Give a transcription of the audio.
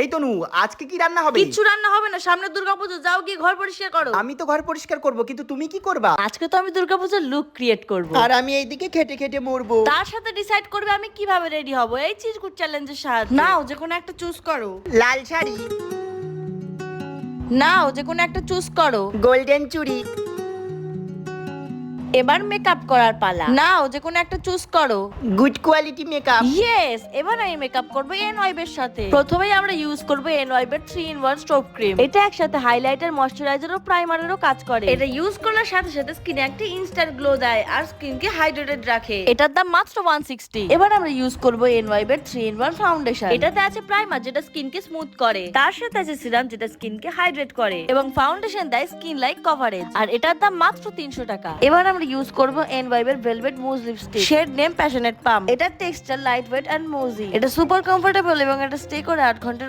এই তনু, আজকে কি রান্না হবে? কিচ্ছু রান্না হবে না, সামনে দুর্গাপুজো, যাও গিয়ে ঘর পরিষ্কার করো। আমি তো ঘর পরিষ্কার করব, কিন্তু তুমি কি করবা? আজকে তো আমি দুর্গাপুজোর লুক ক্রিয়েট করব। আর আমি এইদিকে খেটে খেটে মরবো। তার সাথে ডিসাইড করবে আমি কিভাবে রেডি হব এই চিরকুট চ্যালেঞ্জের সাহায্যে। নাও যে কোনো একটা চুজ করো। লাল শাড়ি, নাও যে কোনো একটা চুজ করো। গোল্ডেন চুড়ি, এবার মেকআপ করার পালা। নাও যে কোনো একটা চুজ করো। Good quality makeup. ইয়েস, এবার আমি মেকআপ করব এনওয়াইব এর সাথে। প্রথমেই আমরা ইউজ করব এনওয়াইব এর 3-in-1 স্টোভ ক্রিম। এটা একসাথে হাইলাইটার, ময়শ্চারাইজার ও প্রাইমারেরও কাজ করে। এটা ইউজ করার সাথে সাথে স্কিনে একটা ইনস্ট্যান্ট গ্লো দেয় আর স্কিনকে হাইড্রেটেড রাখে। এটার দাম মাত্র 160। এবার আমরা ইউজ করব এনওয়াইব এর 3-in-1 ফাউন্ডেশন। এটাতে আছে প্রাইমার যেটা স্কিনকে স্মুথ করে, তার সাথে আছে সিরাম যেটা স্কিনকে হাইড্রেট করে, এবং ফাউন্ডেশন দেয় স্কিন লাইক কভারেজ। আর এটার দাম মাত্র 300 টাকা। এবার আমরা ইউজ করব এনওয়াইব এর ভেলভেট মুজ লিপস্টিক, শেড নেম প্যাশনেট পাম। এটার টেক্সচার লাইট ওয়েট এন্ড মুজি। এটা সুপার কমফোর্টেবল এবং এটা স্টে করে 8 ঘন্টার